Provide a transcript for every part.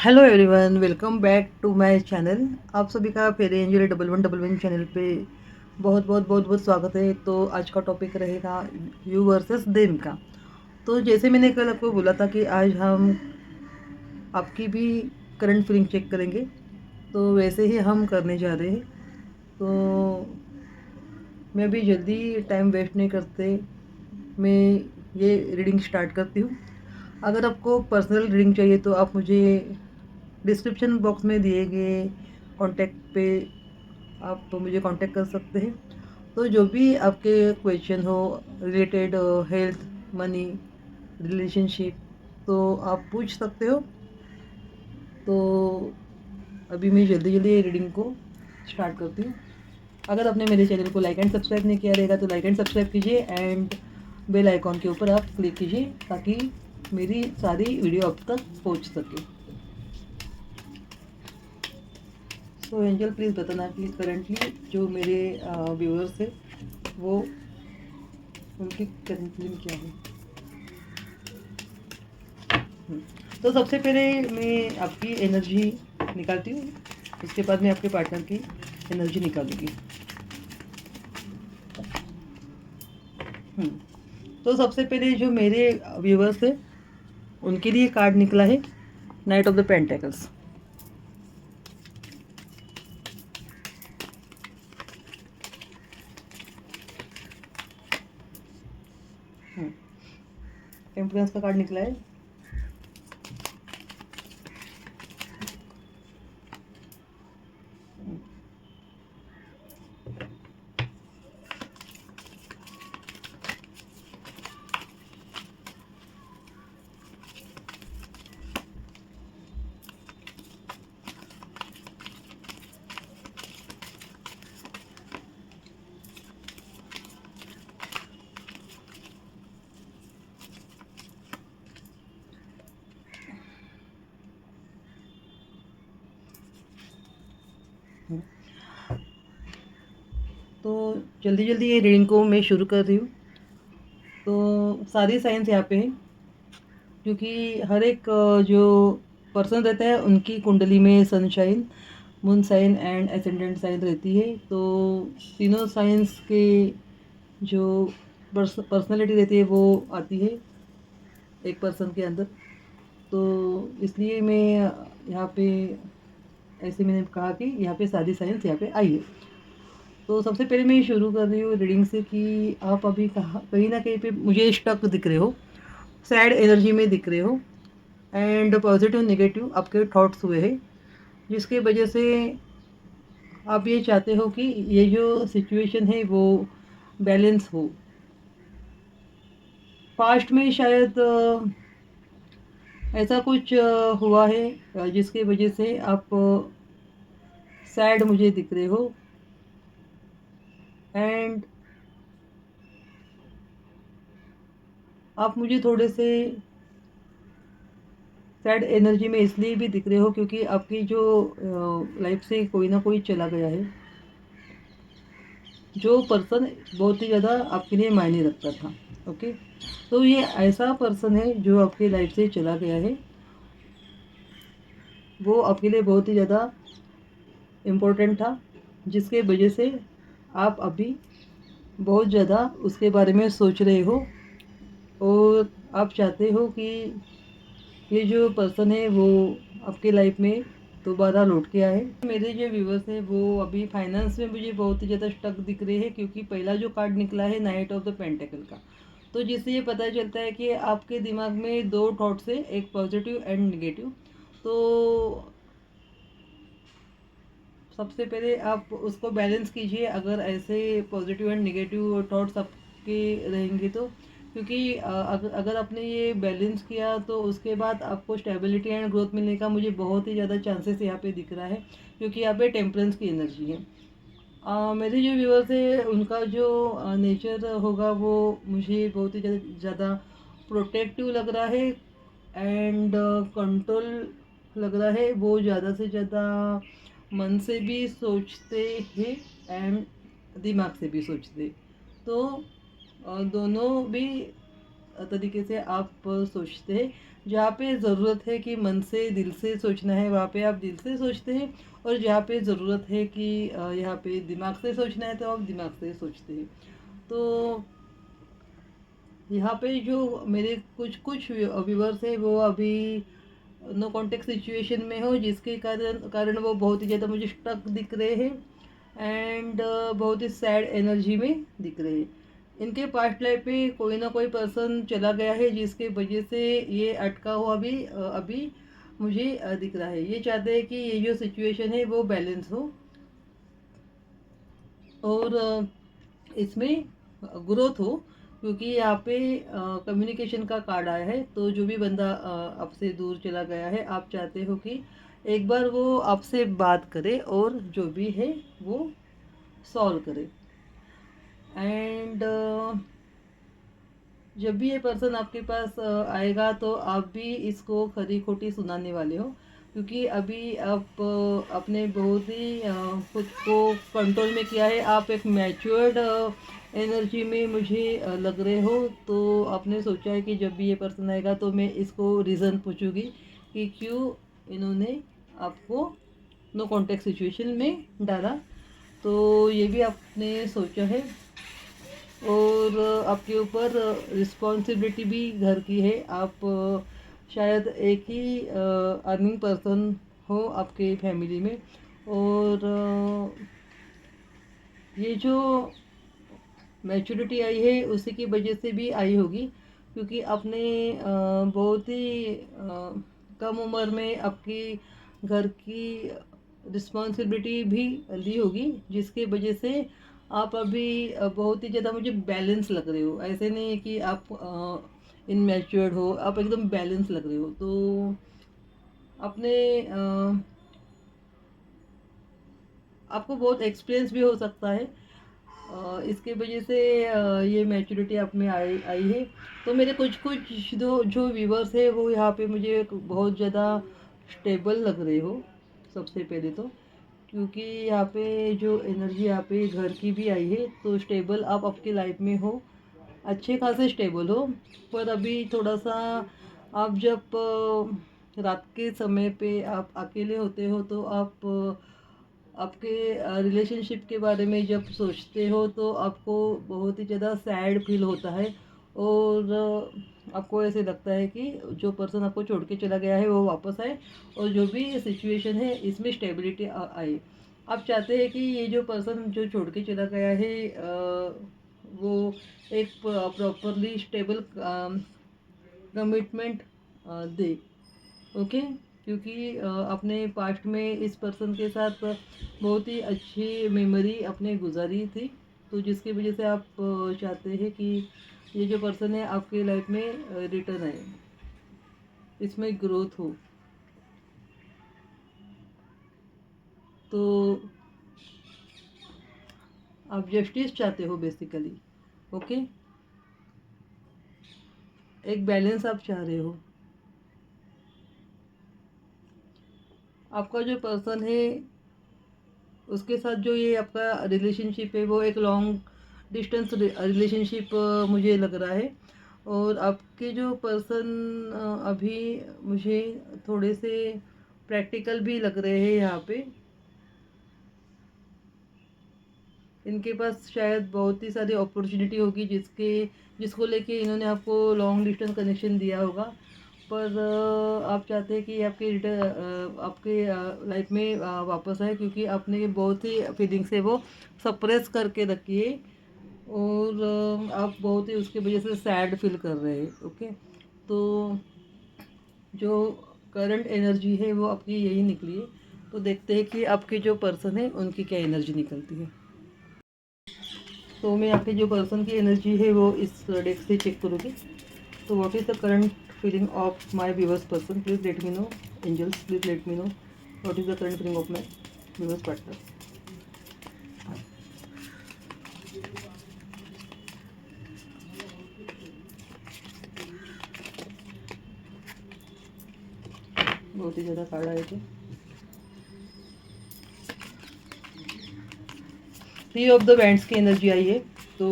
Hello everyone, welcome back to my channel. आप सभी का फेरे एंजल 1111 चैनल पे बहुत बहुत बहुत बहुत स्वागत है। तो आज का टॉपिक रहेगा यू वर्सेस देम का। तो जैसे मैंने कल आपको बोला था कि आज हम आपकी भी करंट फीलिंग चेक करेंगे, तो वैसे ही हम करने जा रहे हैं। तो मैं अभी जल्दी टाइम वेस्ट नहीं करते, मैं ये रीडिंग स्टार्ट करती हूँ। अगर आपको पर्सनल रीडिंग चाहिए तो आप मुझे डिस्क्रिप्शन बॉक्स में दिए गए कॉन्टैक्ट पे आप मुझे कांटेक्ट कर सकते हैं। तो जो भी आपके क्वेश्चन हो रिलेटेड हेल्थ, मनी, रिलेशनशिप, तो आप पूछ सकते हो। तो अभी मैं जल्दी जल्दी रीडिंग को स्टार्ट करती हूँ। अगर आपने मेरे चैनल को लाइक एंड सब्सक्राइब नहीं किया रहेगा तो लाइक एंड सब्सक्राइब कीजिए एंड बेल आइकॉन के ऊपर आप क्लिक कीजिए ताकि मेरी सारी वीडियो अब तक पहुँच सके। तो एंजल प्लीज़ बताना कि करंटली जो मेरे व्यूअर्स है वो उनकी करंटली क्या है। हम्म, तो सबसे पहले मैं आपकी एनर्जी निकालती हूँ, उसके बाद मैं आपके पार्टनर की एनर्जी निकालूंगी। हम्म, तो सबसे पहले जो मेरे व्यूअर्स है उनके लिए कार्ड निकला है night of the pentacles. Temperance का कार्ड निकला है। तो जल्दी जल्दी ये रीडिंग को मैं शुरू कर रही हूँ। तो सारी साइंस यहाँ पे है, क्योंकि हर एक जो पर्सन रहता है उनकी कुंडली में sun sign, moon sign and ascendant sign रहती है। तो तीनों साइंस के जो पर्सनालिटी रहती है वो आती है एक पर्सन के अंदर। तो इसलिए मैं यहाँ पे ऐसे मैंने कहा कि यहाँ पे सारी साइंस यहाँ पे आई है। तो सबसे पहले मैं शुरू कर रही हूँ रीडिंग से कि आप अभी कहाँ कहीं ना कहीं पे मुझे स्टक दिख रहे हो, सैड एनर्जी में दिख रहे हो एंड पॉजिटिव नेगेटिव आपके थॉट्स हुए हैं, जिसके वजह से आप ये चाहते हो कि ये जो सिचुएशन है वो बैलेंस हो। पास्ट में शायद ऐसा कुछ हुआ है जिसकी वजह से आप सैड मुझे दिख रहे हो एंड आप मुझे थोड़े से सैड एनर्जी में इसलिए भी दिख रहे हो क्योंकि आपकी जो लाइफ से कोई ना कोई चला गया है, जो पर्सन बहुत ही ज़्यादा आपके लिए मायने रखता था। ओके, तो ये ऐसा पर्सन है जो आपकी लाइफ से चला गया है, वो आपके लिए बहुत ही ज़्यादा इम्पोर्टेंट था, जिसके वजह से आप अभी बहुत ज़्यादा उसके बारे में सोच रहे हो और आप चाहते हो कि ये जो पर्सन है वो आपके लाइफ में दोबारा लौट के आए। मेरे जो व्यूवर्स हैं वो अभी फाइनेंस में मुझे बहुत ही ज़्यादा स्टक दिख रहे हैं, क्योंकि पहला जो कार्ड निकला है नाइट ऑफ द पेंटेकल का। तो जिससे ये पता चलता है कि आपके दिमाग में दो थॉट्स है, एक पॉजिटिव एंड निगेटिव। तो सबसे पहले आप उसको बैलेंस कीजिए, अगर ऐसे पॉजिटिव एंड निगेटिव थॉट्स आपके रहेंगे तो। क्योंकि अगर आपने ये बैलेंस किया तो उसके बाद आपको स्टेबिलिटी एंड ग्रोथ मिलने का मुझे बहुत ही ज़्यादा चांसेस यहाँ पे दिख रहा है, क्योंकि यहाँ पे टेम्परेंस की एनर्जी है। मेरे जो व्यूअर्स है उनका जो नेचर होगा वो मुझे बहुत ही ज़्यादा प्रोटेक्टिव लग रहा है एंड कंट्रोल लग रहा है। वो ज़्यादा से ज़्यादा मन से भी सोचते हैं एंड दिमाग से भी सोचते। तो दोनों भी तरीके से आप सोचते हैं। जहाँ पे ज़रूरत है कि मन से दिल से सोचना है वहाँ पे आप दिल से सोचते हैं, और जहाँ पे ज़रूरत है कि यहाँ पे दिमाग से सोचना है तो आप दिमाग से सोचते हैं। तो यहाँ पे जो मेरे कुछ कुछ व्यूवर्स है वो अभी नो कॉन्टेक्ट सिचुएशन में हो, जिसके कारण कारण वो बहुत ही ज़्यादा मुझे स्टक दिख रहे हैं, एंड बहुत ही सैड एनर्जी में दिख रहे हैं। इनके पास्ट लाइफ में कोई ना कोई पर्सन चला गया है जिसके वजह से ये अटका हुआ अभी मुझे दिख रहा है। ये चाहते हैं कि ये जो सिचुएशन है वो बैलेंस हो, और इसमें ग्रोथ हो, क्योंकि यहाँ पे कम्युनिकेशन का कार्ड आया है। तो जो भी बंदा आपसे दूर चला गया है, आप चाहते हो कि एक बार वो आपसे बात करे और जो भी है वो सॉल्व करे। एंड जब भी ये पर्सन आपके पास आएगा तो आप भी इसको खरी खोटी सुनाने वाले हो, क्योंकि अभी आप अपने बहुत ही खुद को कंट्रोल में किया है। आप एक मैच्योर्ड एनर्जी में मुझे लग रहे हो। तो आपने सोचा है कि जब भी ये पर्सन आएगा तो मैं इसको रीज़न पूछूंगी कि क्यों इन्होंने आपको नो कॉन्टेक्ट सिचुएशन में डाला। तो ये भी आपने सोचा है, और आपके ऊपर रिस्पॉन्सिबिलिटी भी घर की है। आप शायद एक ही अर्निंग पर्सन हो आपके फैमिली में, और ये जो मैच्योरिटी आई है उसी की वजह से भी आई होगी, क्योंकि आपने बहुत ही कम उम्र में आपकी घर की रिस्पॉन्सिबिलिटी भी ली होगी, जिसके वजह से आप अभी बहुत ही ज़्यादा मुझे बैलेंस लग रहे हो। ऐसे नहीं है कि आप इनमेच्योर्ड हो, आप एकदम बैलेंस लग रहे हो। तो अपने आपको बहुत एक्सपीरियंस भी हो सकता है, इसके वजह से ये मैच्योरिटी आप में आई आई है। तो मेरे कुछ कुछ जो जो व्यूवर्स है वो यहाँ पे मुझे बहुत ज़्यादा स्टेबल लग रहे हो, सबसे पहले तो, क्योंकि यहाँ पे जो एनर्जी यहाँ पे घर की भी आई है। तो स्टेबल आप आपकी लाइफ में हो, अच्छे खासे स्टेबल हो। पर अभी थोड़ा सा आप जब रात के समय पे आप अकेले होते हो तो आप आपके रिलेशनशिप के बारे में जब सोचते हो तो आपको बहुत ही ज़्यादा सैड फील होता है, और आपको ऐसे लगता है कि जो पर्सन आपको छोड़ के चला गया है वो वापस आए, और जो भी सिचुएशन है इसमें स्टेबिलिटी आए। आप चाहते हैं कि ये जो पर्सन जो छोड़ के चला गया है वो एक प्रॉपरली स्टेबल कमिटमेंट दे। ओके, क्योंकि अपने पास्ट में इस पर्सन के साथ बहुत ही अच्छी मेमोरी अपने गुजारी थी। तो जिसकी वजह से आप चाहते हैं कि ये जो पर्सन है आपके लाइफ में रिटर्न आए, इसमें ग्रोथ हो। तो आप जस्टिस चाहते हो बेसिकली। ओके, एक बैलेंस आप चाह रहे हो। आपका जो पर्सन है उसके साथ जो ये आपका रिलेशनशिप है वो एक लॉन्ग डिस्टेंस रिलेशनशिप मुझे लग रहा है। और आपके जो पर्सन अभी मुझे थोड़े से प्रैक्टिकल भी लग रहे हैं यहाँ पे। इनके पास शायद बहुत ही सारी अपॉर्चुनिटी होगी जिसको लेके इन्होंने आपको लॉन्ग डिस्टेंस कनेक्शन दिया होगा। पर आप चाहते हैं कि आपके लाइफ में वापस आए, क्योंकि आपने बहुत ही फीलिंग्स है वो सप्रेस करके रखी है, और आप बहुत ही उसकी वजह से सैड फील कर रहे हैं। ओके, तो जो करंट एनर्जी है वो आपकी यही निकली है। तो देखते हैं कि आपके जो पर्सन है उनकी क्या एनर्जी निकलती है। तो मैं आपके जो पर्सन की एनर्जी है वो इस डेक से चेक करूँगी। तो what is the current feeling of my viewers person, please let me know. Angels, please let me know what is the current feeling of my viewers partner. बहुत ही ज़्यादा कार्ड आए थे। थ्री ऑफ द बैंड्स की energy आई है। तो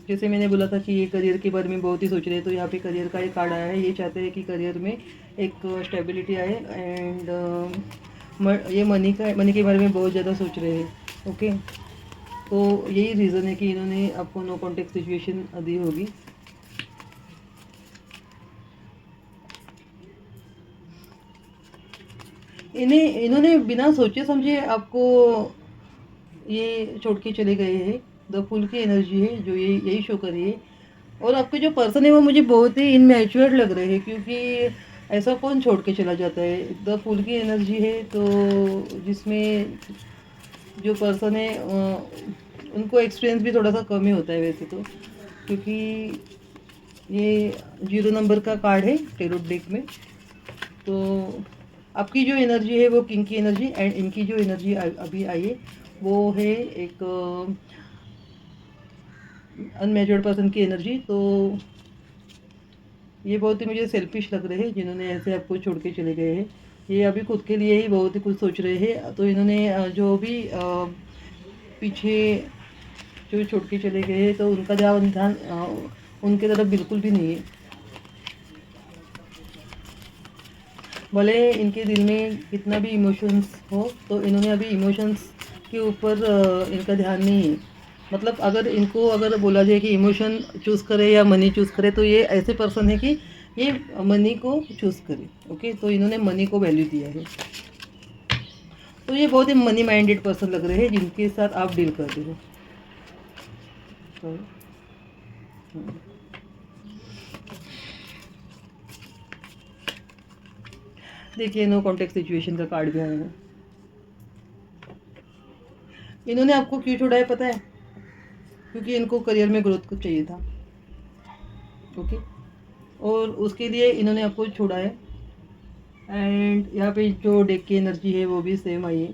जैसे मैंने बोला था कि ये करियर के बारे में बहुत ही सोच रहे हैं, तो यहाँ पे करियर का एक कार्ड आया है। ये चाहते हैं कि करियर में एक स्टेबिलिटी आए एंड ये मनी के बारे में बहुत ज़्यादा सोच रहे हैं। ओके, तो यही रीज़न है कि इन्होंने आपको नो कॉन्टेक्ट सिचुएशन दी होगी। इन्होंने बिना सोचे समझे आपको ये छोड़ के चले गए हैं। द फूल की एनर्जी है जो यही शो कर रही है। और आपके जो पर्सन है वो मुझे बहुत ही इनमेच्योर लग रहे हैं, क्योंकि ऐसा कौन छोड़ के चला जाता है। द फूल की एनर्जी है, तो जिसमें जो पर्सन है उनको एक्सपीरियंस भी थोड़ा सा कम ही होता है वैसे तो, क्योंकि ये 0 नंबर का कार्ड है टेरोट डेक में। तो आपकी जो एनर्जी है वो किंग की एनर्जी, एंड इनकी जो एनर्जी अभी आई है वो है एक अनमेच्योर्ड पर्सन की एनर्जी। तो ये बहुत ही मुझे सेल्फिश लग रहे हैं जिन्होंने ऐसे आपको छोड़ के चले गए हैं। ये अभी खुद के लिए ही बहुत ही कुछ सोच रहे हैं। तो इन्होंने जो भी पीछे जो छोड़ के चले गए हैं तो उनका ध्यान उनके तरफ बिल्कुल भी नहीं है। भले इनके दिल में कितना भी इमोशंस हो, तो इन्होंने अभी इमोशंस के ऊपर इनका ध्यान नहीं है। मतलब अगर बोला जाए कि इमोशन चूज़ करे या मनी चूज़ करे, तो ये ऐसे पर्सन है कि ये मनी को चूज़ करे। ओके, तो इन्होंने मनी को वैल्यू दिया है। तो ये बहुत ही मनी माइंडेड पर्सन लग रहे हैं जिनके साथ आप डील कर रहे हो। तो देखिए, नो कॉन्टेक्ट सिचुएशन का कार्ड भी आया है। इन्होंने आपको क्यों छोड़ा है पता है? क्योंकि इनको करियर में ग्रोथ को चाहिए था। ओके, और उसके लिए इन्होंने आपको छोड़ा है। एंड यहाँ पे जो डेक की एनर्जी है वो भी सेम आई है,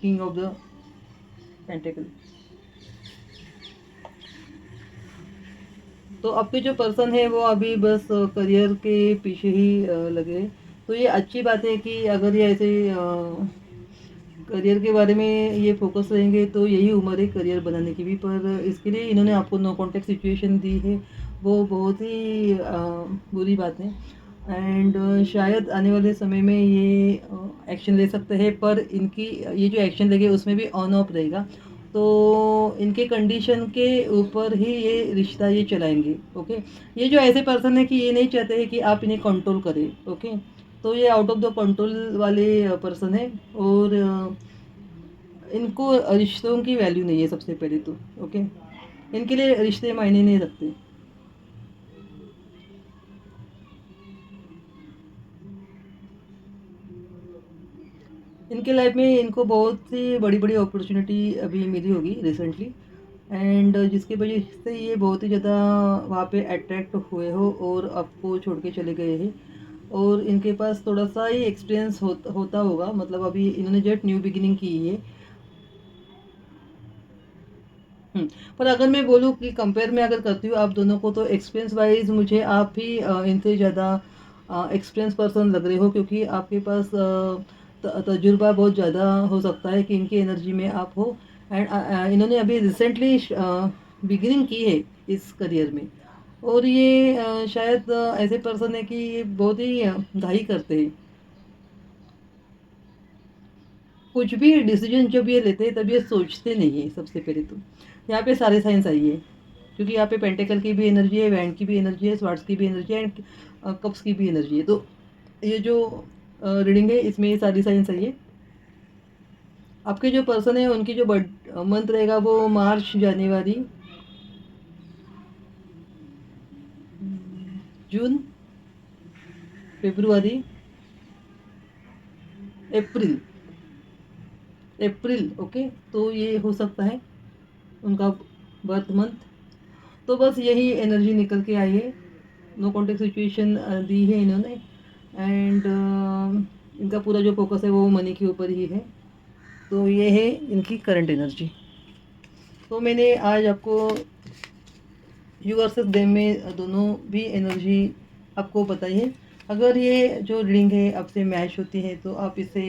किंग ऑफ द पेंटिकल। तो आपके जो पर्सन है वो अभी बस करियर के पीछे ही लगे हैं। तो ये अच्छी बात है कि अगर ये ऐसे करियर के बारे में ये फोकस रहेंगे तो यही उम्र है करियर बनाने की भी। पर इसके लिए इन्होंने आपको नो कॉन्टेक्ट सिचुएशन दी है, वो बहुत ही बुरी बात है। एंड शायद आने वाले समय में ये एक्शन ले सकते हैं, पर इनकी ये जो एक्शन लेंगे उसमें भी ऑन ऑफ रहेगा। तो इनके कंडीशन के ऊपर ही ये रिश्ता ये चलाएंगे। ओके, ये जो ऐसे पर्सन है कि ये नहीं चाहते हैं कि आप इन्हें कंट्रोल करें। ओके, तो ये आउट ऑफ द कंट्रोल वाले पर्सन है। और इनको रिश्तों की वैल्यू नहीं है सबसे पहले तो। ओके, इनके लिए रिश्ते मायने नहीं रखते। इनके लाइफ में इनको बहुत सी बड़ी बड़ी अपॉर्चुनिटी अभी मिली होगी रिसेंटली, एंड जिसकी वजह से ये बहुत ही ज़्यादा वहाँ पे अट्रैक्ट हुए हो और आपको छोड़ के चले गए हैं। और इनके पास थोड़ा सा ही एक्सपीरियंस होता होगा, मतलब अभी इन्होंने जस्ट न्यू बिगिनिंग की है। पर अगर मैं बोलूँ कि कंपेयर में अगर करती हूँ आप दोनों को, तो एक्सपीरियंस वाइज मुझे आप ही इनसे ज़्यादा एक्सपीरियंस पर्सन लग रहे हो, क्योंकि आपके पास तजुर्बा बहुत ज़्यादा हो सकता है कि इनकी एनर्जी में आप हो। एंड इन्होंने अभी रिसेंटली बिगिनिंग की है इस करियर में। और ये शायद ऐसे पर्सन है कि ये बहुत ही घाई करते हैं। कुछ भी डिसीजन जब ये लेते हैं तब ये सोचते नहीं है सबसे पहले तो। यहाँ पे सारे साइंस आई है, क्योंकि यहाँ पे पेंटिकल की भी एनर्जी है, वैंड की भी एनर्जी है, स्वार्ड्स की भी एनर्जी है, एंड कप्स की भी एनर्जी है। तो ये जो रीडिंग है इसमें ये सारी साइंस आई है। आपके जो पर्सन है उनकी जो बर्थ मंथ रहेगा वो मार्च, जनवरी, जून, फरवरी, अप्रैल। अप्रैल, ओके, तो ये हो सकता है उनका बर्थ मंथ। तो बस यही एनर्जी निकल के आई है। नो कॉन्टेक्ट सिचुएशन दी है इन्होंने। एंड इनका पूरा जो फोकस है वो मनी के ऊपर ही है। तो ये है इनकी करंट एनर्जी। तो मैंने आज आपको यू वर्सेस देम में दोनों भी एनर्जी आपको बताई है। अगर ये जो रीडिंग है आपसे मैच होती है तो आप इसे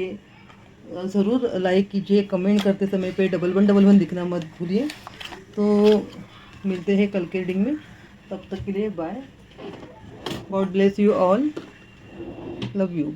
ज़रूर लाइक कीजिए। कमेंट करते समय पे 1111 लिखना मत भूलिए। तो मिलते हैं कल के रीडिंग में, तब तक के लिए bye. God bless you all, love you.